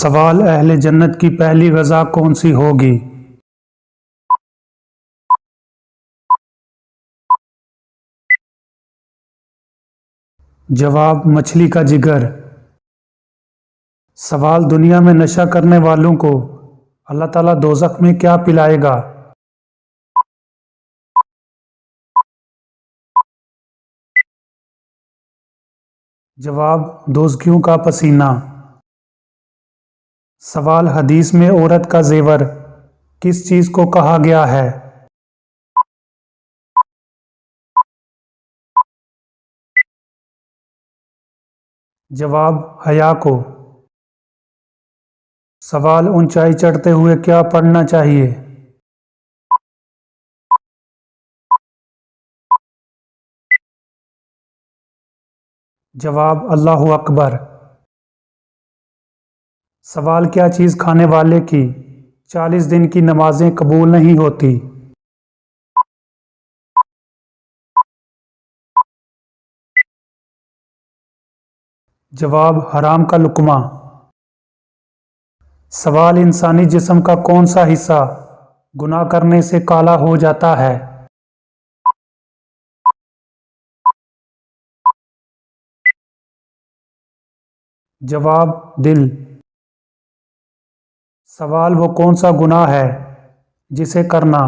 سوال اہل جنت کی پہلی غذا کون سی ہوگی؟ جواب مچھلی کا جگر۔ سوال دنیا میں نشہ کرنے والوں کو اللہ تعالیٰ دوزخ میں کیا پلائے گا؟ جواب دوزخیوں کا پسینہ۔ سوال حدیث میں عورت کا زیور کس چیز کو کہا گیا ہے؟ جواب حیا کو۔ سوال اونچائی چڑھتے ہوئے کیا پڑھنا چاہیے؟ جواب اللہ اکبر۔ سوال کیا چیز کھانے والے کی 40 دن کی نمازیں قبول نہیں ہوتی؟ جواب حرام کا لقمہ۔ سوال انسانی جسم کا کون سا حصہ گناہ کرنے سے کالا ہو جاتا ہے؟ جواب دل۔ سوال وہ کون سا گناہ ہے جسے کرنا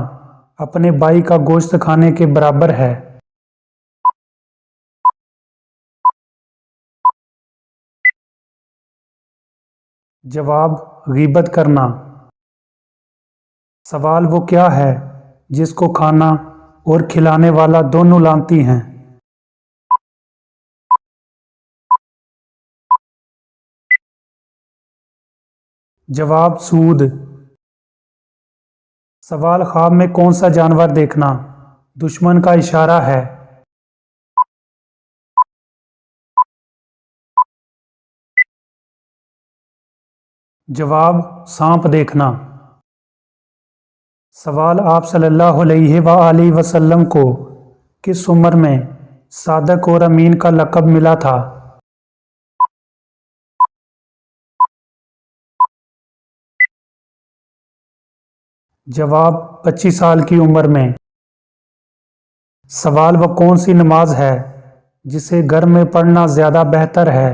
اپنے بھائی کا گوشت کھانے کے برابر ہے؟ جواب غیبت کرنا۔ سوال وہ کیا ہے جس کو کھانا اور کھلانے والا دونوں لانتی ہیں؟ جواب سود۔ سوال خواب میں کون سا جانور دیکھنا دشمن کا اشارہ ہے؟ جواب سانپ دیکھنا۔ سوال آپ صلی اللہ علیہ وآلہ وسلم کو کس عمر میں صادق اور امین کا لقب ملا تھا؟ جواب 25 سال کی عمر میں۔ سوال وہ کون سی نماز ہے جسے گھر میں پڑھنا زیادہ بہتر ہے؟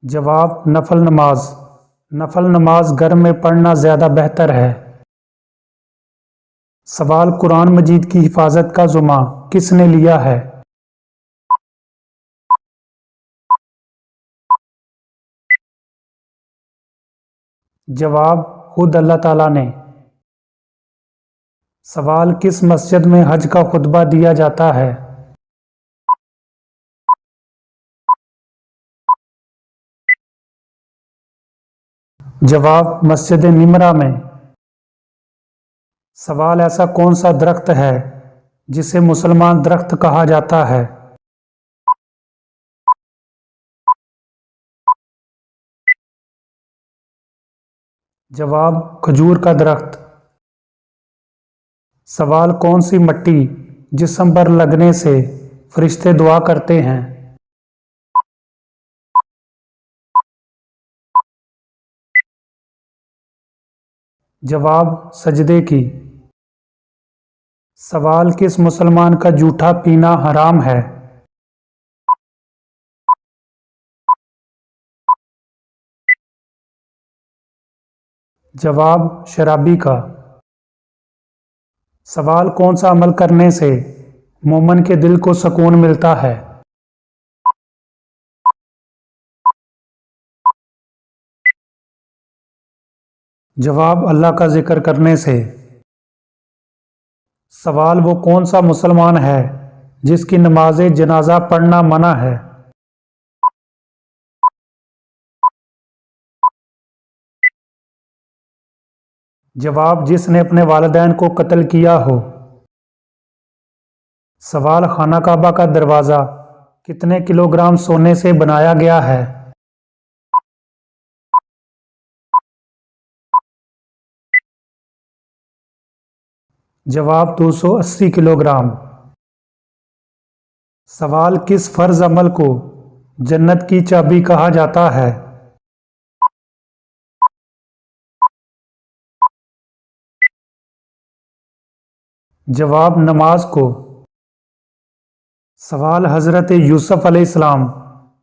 جواب نفل نماز۔ نفل نماز گھر میں پڑھنا زیادہ بہتر ہے۔ سوال قرآن مجید کی حفاظت کا ذمہ کس نے لیا ہے؟ جواب خود اللہ تعالیٰ نے۔ سوال کس مسجد میں حج کا خطبہ دیا جاتا ہے؟ جواب مسجد نمرہ میں۔ سوال ایسا کون سا درخت ہے جسے مسلمان درخت کہا جاتا ہے؟ جواب کھجور کا درخت۔ سوال کون سی مٹی جسم پر لگنے سے فرشتے دعا کرتے ہیں؟ جواب سجدے کی۔ سوال کس مسلمان کا جھوٹا پینا حرام ہے؟ جواب شرابی کا۔ سوال کون سا عمل کرنے سے مومن کے دل کو سکون ملتا ہے؟ جواب اللہ کا ذکر کرنے سے۔ سوال وہ کون سا مسلمان ہے جس کی نماز جنازہ پڑھنا منع ہے؟ جواب جس نے اپنے والدین کو قتل کیا ہو۔ سوال خانہ کعبہ کا دروازہ کتنے کلو گرام سونے سے بنایا گیا ہے؟ جواب 280 کلو گرام۔ سوال کس فرض عمل کو جنت کی چابی کہا جاتا ہے؟ جواب نماز کو۔ سوال حضرت یوسف علیہ السلام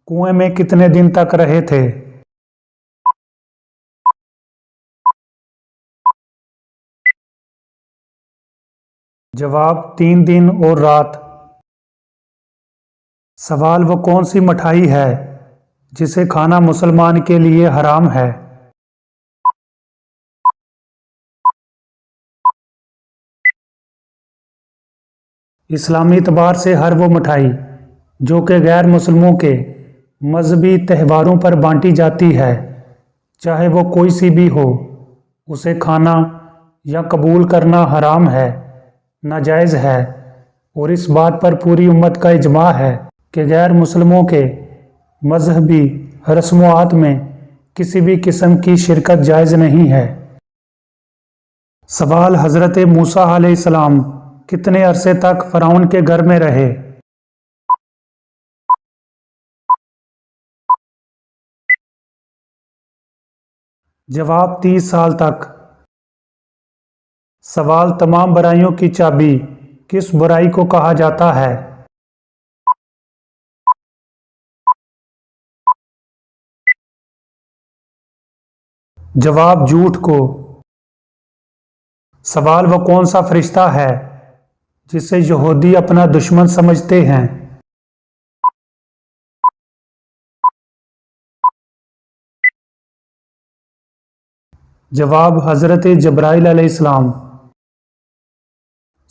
کنویں میں کتنے دن تک رہے تھے؟ جواب 3 دن اور رات۔ سوال وہ کون سی مٹھائی ہے جسے کھانا مسلمان کے لیے حرام ہے؟ اسلامی اعتبار سے ہر وہ مٹھائی جو کہ غیر مسلموں کے مذہبی تہواروں پر بانٹی جاتی ہے، چاہے وہ کوئی سی بھی ہو، اسے کھانا یا قبول کرنا حرام ہے، ناجائز ہے، اور اس بات پر پوری امت کا اجماع ہے کہ غیر مسلموں کے مذہبی رسومات میں کسی بھی قسم کی شرکت جائز نہیں ہے۔ سوال حضرت موسیٰ علیہ السلام کتنے عرصے تک فرعون کے گھر میں رہے؟ جواب 30 سال تک۔ سوال تمام برائیوں کی چابی کس برائی کو کہا جاتا ہے؟ جواب جھوٹ کو۔ سوال وہ کون سا فرشتہ ہے جسے یہودی اپنا دشمن سمجھتے ہیں؟ جواب حضرت جبرائیل علیہ السلام۔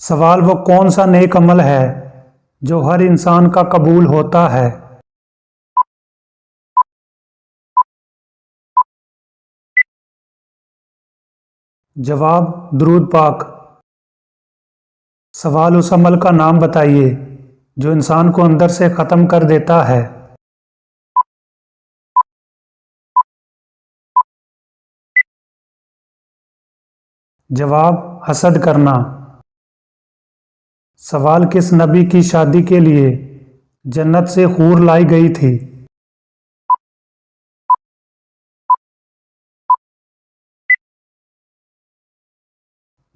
سوال وہ کون سا نیک عمل ہے جو ہر انسان کا قبول ہوتا ہے؟ جواب درود پاک۔ سوال اس عمل کا نام بتائیے جو انسان کو اندر سے ختم کر دیتا ہے۔ جواب حسد کرنا۔ سوال کس نبی کی شادی کے لیے جنت سے حور لائی گئی تھی؟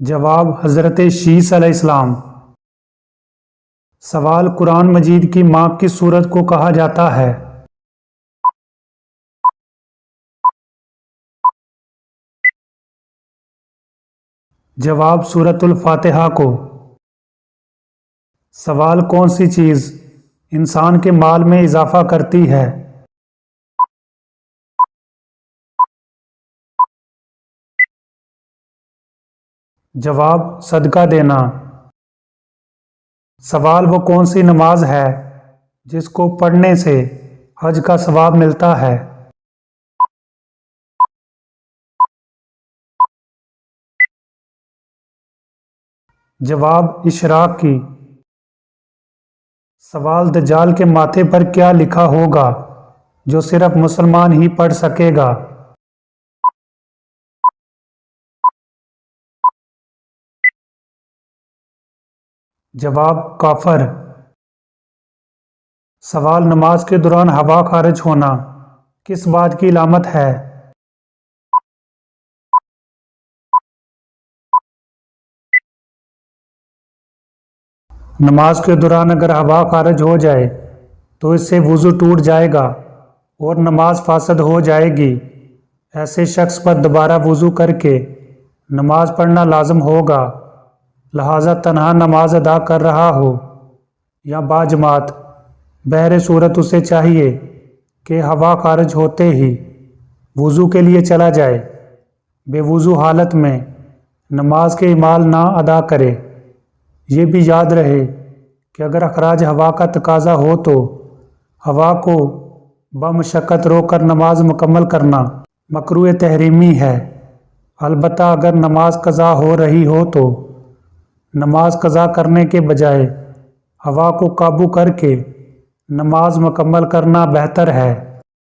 جواب حضرت شیس علیہ السلام۔ سوال قرآن مجید کی ماں کس سورت کو کہا جاتا ہے؟ جواب سورۃ الفاتحہ کو۔ سوال کون سی چیز انسان کے مال میں اضافہ کرتی ہے؟ جواب صدقہ دینا۔ سوال وہ کون سی نماز ہے جس کو پڑھنے سے حج کا ثواب ملتا ہے؟ جواب اشراق کی۔ سوال دجال کے ماتھے پر کیا لکھا ہوگا جو صرف مسلمان ہی پڑھ سکے گا؟ جواب کافر۔ سوال نماز کے دوران ہوا خارج ہونا کس بات کی علامت ہے؟ نماز کے دوران اگر ہوا خارج ہو جائے تو اس سے وضو ٹوٹ جائے گا اور نماز فاسد ہو جائے گی۔ ایسے شخص پر دوبارہ وضو کر کے نماز پڑھنا لازم ہوگا، لہٰذا تنہا نماز ادا کر رہا ہو یا باجماعت، بہر صورت اسے چاہیے کہ ہوا خارج ہوتے ہی وضو کے لیے چلا جائے، بے وضو حالت میں نماز کے اعمال نہ ادا کرے۔ یہ بھی یاد رہے کہ اگر اخراج ہوا کا تقاضا ہو تو ہوا کو بمشقت روک کر نماز مکمل کرنا مکروہ تحریمی ہے، البتہ اگر نماز قضا ہو رہی ہو تو نماز قضا کرنے کے بجائے ہوا کو قابو کر کے نماز مکمل کرنا بہتر ہے۔